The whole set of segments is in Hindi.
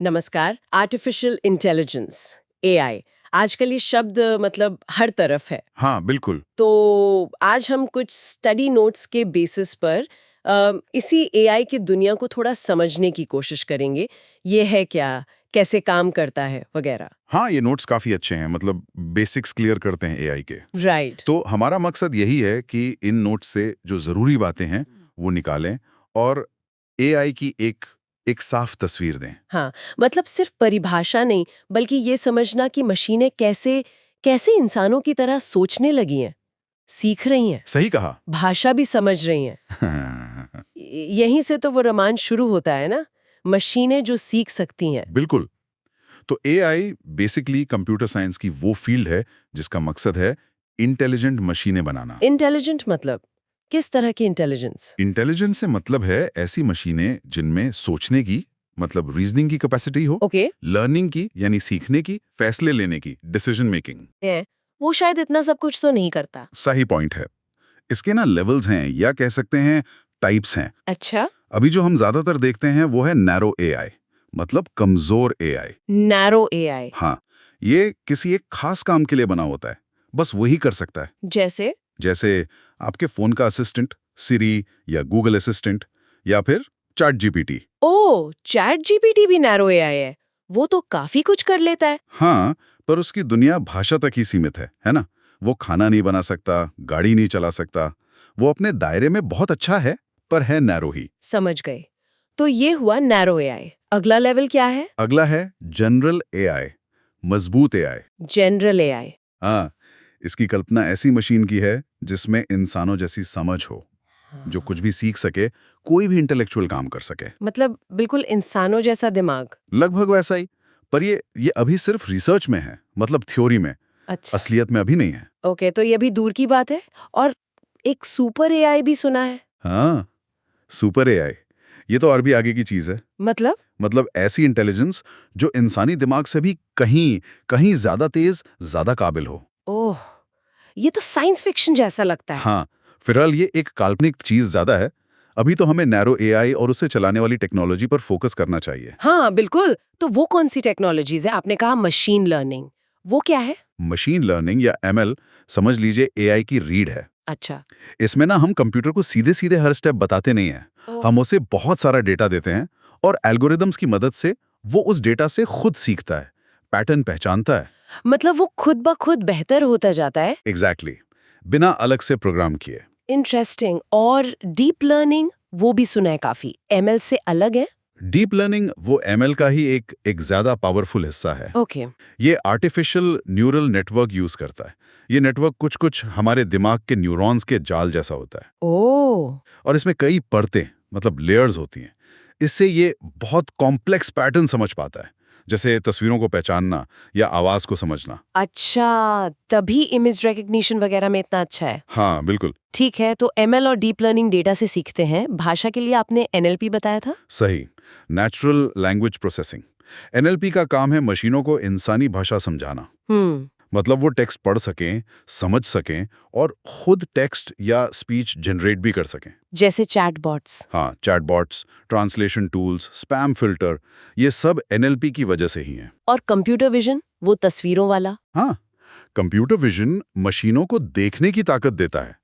नमस्कार। आर्टिफिशियल इंटेलिजेंस, एआई, आजकल ये शब्द मतलब हर तरफ है। हाँ, बिल्कुल। तो आज हम कुछ स्टडी नोट्स के बेसिस पर इसी एआई की दुनिया को थोड़ा समझने की कोशिश करेंगे। ये है क्या, कैसे काम करता है, वगैरह। हाँ, ये नोट्स काफ़ी अच्छे हैं, मतलब बेसिक्स क्लियर करते हैं एआई के। राइट। तो हमारा मकसद यही है कि इन नोट्स से जो ज़रूरी बातें हैं, वो निकालें और एआई की एक एक साफ तस्वीर दें। हाँ, मतलब सिर्फ परिभाषा नहीं, बल्कि ये समझना कि मशीनें कैसे कैसे इंसानों की तरह सोचने लगी हैं, सीख रही हैं, सही कहा। भाषा भी समझ रही हैं। यहीं से तो वो रोमांच शुरू होता है ना, मशीनें जो सीख सकती हैं। बिल्कुल। तो एआई बेसिकली कंप्यूटर साइंस की वो फील्ड है जिसका मकसद है इंटेलिजेंट मशीनें बनाना। इंटेलिजेंट मतलब किस तरह की इंटेलिजेंस? इंटेलिजेंस से मतलब है ऐसी मशीनें जिनमें सोचने की मतलब रीजनिंग की कैपेसिटी हो, ओके। लर्निंग की यानी सीखने की, फैसले लेने की, डिसीजन मेकिंग। है, वो शायद इतना सब कुछ तो नहीं करता। सही पॉइंट है। इसके ना लेवल्स हैं या कह सकते हैं टाइप्स हैं। अच्छा। अभी जो हम ज्यादातर देखते हैं वो है नैरो एआई, मतलब कमजोर एआई। Narrow AI. हाँ, ये किसी एक खास काम के लिए बना होता है, बस वही कर सकता है। जैसे? जैसे आपके फोन का असिस्टेंट सिरी या गूगल असिस्टेंट या फिर चैट जीपीटी। ओ, चैट जीपीटी भी नैरो एआई है। वो तो काफी कुछ कर लेता है। हाँ, पर उसकी दुनिया भाषा तक ही सीमित है ना? वो खाना नहीं बना सकता, गाड़ी नहीं चला सकता। वो अपने दायरे में बहुत अच्छा है, पर है नैरो ही। समझ गए। तो ये हुआ नैरो एआई। अगला लेवल क्या है? अगला है जनरल एआई, मजबूत एआई। General AI. हाँ, इसकी कल्पना ऐसी मशीन की है जिसमें इंसानों जैसी समझ हो, जो कुछ भी सीख सके, कोई भी इंटेलेक्चुअल काम कर सके। मतलब बिल्कुल इंसानों जैसा दिमाग। लगभग वैसा ही, पर ये अभी सिर्फ रिसर्च में है, मतलब थ्योरी में। अच्छा। असलियत में अभी नहीं है। ओके, तो ये भी दूर की बात है। और एक सुपर एआई भी सुना है। हाँ, सुपर एआई, ये तो और भी आगे की चीज है। मतलब? मतलब ऐसी इंटेलिजेंस जो इंसानी दिमाग से भी कहीं कहीं ज्यादा तेज, ज्यादा काबिल हो। ओह, ये तो साइंस फिक्शन जैसा लगता है। हाँ, फिलहाल ये एक काल्पनिक चीज ज्यादा है। अभी तो हमें नैरो एआई और उसे चलाने वाली टेक्नोलॉजी पर फोकस करना चाहिए। हाँ बिल्कुल। तो वो कौन सी टेक्नोलॉजीज है? आपने कहा मशीन लर्निंग, वो क्या है? मशीन लर्निंग या एमएल समझ लीजिए एआई की रीढ़ है। अच्छा। इसमें ना हम कंप्यूटर को सीधे सीधे हर स्टेप बताते नहीं हैं। ओह। हम उसे बहुत सारा डेटा देते हैं और एल्गोरिदम्स की मदद से वो उस डेटा से खुद सीखता है, पैटर्न पहचानता है। मतलब वो खुद ब खुद बेहतर होता जाता है। एग्जैक्टली, बिना अलग से प्रोग्राम किए। इंटरेस्टिंग। और डीप लर्निंग, वो भी सुना है काफी, एमएल से अलग है? डीप लर्निंग वो एमएल का ही एक ज्यादा पावरफुल हिस्सा है। ओके। ये आर्टिफिशियल न्यूरल नेटवर्क यूज करता है। ये नेटवर्क कुछ कुछ हमारे दिमाग के न्यूरॉन्स के जाल जैसा होता है ओह। और इसमें कई परतें मतलब लेयर्स होती हैं। इससे ये बहुत कॉम्प्लेक्स पैटर्न समझ पाता है, जैसे तस्वीरों को पहचानना या आवाज को समझना। अच्छा, तभी इमेज रिकग्निशन वगैरह में इतना अच्छा है। हाँ, बिल्कुल ठीक है, तो एमएल और डीप लर्निंग डेटा से सीखते हैं। भाषा के लिए आपने एनएलपी बताया था। सही। नेचुरल लैंग्वेज प्रोसेसिंग, एनएलपी का काम है मशीनों को इंसानी भाषा समझाना। मतलब वो टेक्स्ट पढ़ सकें, समझ सकें और खुद टेक्स्ट या स्पीच जनरेट भी कर सकें। जैसे चैटबॉट्स। हाँ, chatbots, translation tools, spam filter, ये सब एनएलपी की वजह से ही हैं। और कंप्यूटर विजन, वो तस्वीरों वाला। हाँ, कंप्यूटर विजन मशीनों को देखने की ताकत देता है।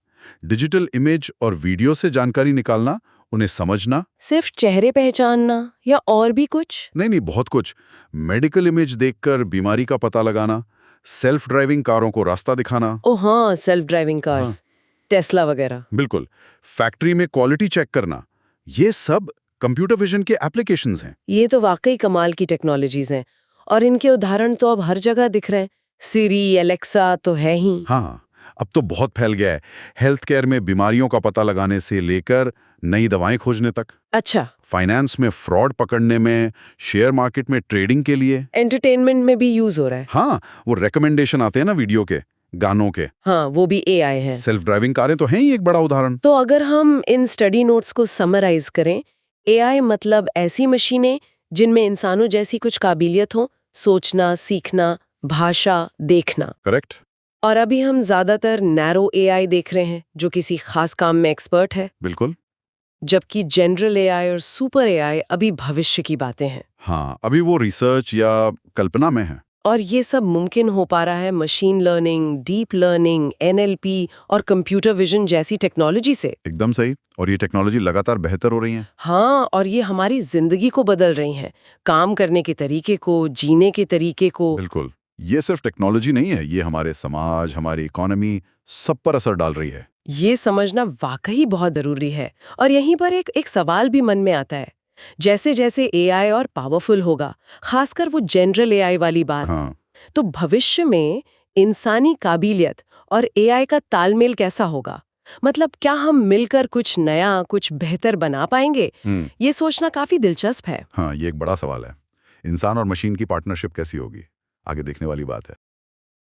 डिजिटल इमेज और वीडियो से जानकारी निकालना, उन्हें समझना। सिर्फ चेहरे पहचानना या और भी कुछ? नहीं, बहुत कुछ। मेडिकल इमेज देखकर बीमारी का पता लगाना, सेल्फ ड्राइविंग कारों को रास्ता दिखाना। ओ हाँ, सेल्फ ड्राइविंग हाँ, कार्स, टेस्ला वगैरह। बिल्कुल। फैक्ट्री में क्वालिटी चेक करना, ये सब कंप्यूटर विजन के एप्लीकेशंस हैं। ये तो वाकई कमाल की टेक्नोलॉजीज हैं। और इनके उदाहरण तो अब हर जगह दिख रहे हैं। सिरी, एलेक्सा तो है ही। हाँ, अब तो बहुत फैल गया है। हेल्थ केयर में बीमारियों का पता लगाने से लेकर नई दवाएं खोजने तक। अच्छा। फाइनेंस में फ्रॉड पकड़ने में, शेयर मार्केट में ट्रेडिंग के लिए। एंटरटेनमेंट में भी यूज हो रहा है। हाँ, वो रिकमेंडेशन आते हैं ना वीडियो के, गानों के। हाँ, वो भी एआई है। सेल्फ ड्राइविंग कारें तो हैं ही एक बड़ा उदाहरण। तो अगर हम इन स्टडी नोट्स को समराइज करें, एआई मतलब ऐसी मशीनें जिनमें इंसानों जैसी कुछ काबिलियत हो, सोचना, सीखना, भाषा, देखना। करेक्ट। और अभी हम ज्यादातर नैरो एआई देख रहे हैं जो किसी खास काम में एक्सपर्ट है। बिल्कुल। जबकि जनरल एआई और सुपर एआई अभी भविष्य की बातें हैं। हाँ, अभी वो रिसर्च या कल्पना में है। और ये सब मुमकिन हो पा रहा है machine learning, deep learning, NLP और कंप्यूटर विजन जैसी टेक्नोलॉजी से। एकदम सही। और ये टेक्नोलॉजी लगातार बेहतर हो रही है। हाँ, और ये हमारी जिंदगी को बदल रही हैं, काम करने के तरीके को, जीने के तरीके को। बिल्कुल। ये सिर्फ टेक्नोलॉजी नहीं है, ये हमारे समाज, हमारी इकोनॉमी, सब पर असर डाल रही है। ये समझना वाकई बहुत जरूरी है। और यहीं पर एक सवाल भी मन में आता है। जैसे जैसे एआई और पावरफुल होगा, खासकर वो जनरल एआई वाली बात, हाँ। तो भविष्य में इंसानी काबिलियत और एआई का तालमेल कैसा होगा? मतलब क्या हम मिलकर कुछ नया, कुछ बेहतर बना पाएंगे? ये सोचना काफी दिलचस्प है। हाँ, ये एक बड़ा सवाल है। इंसान और मशीन की पार्टनरशिप कैसी होगी? आगे देखने वाली बात है।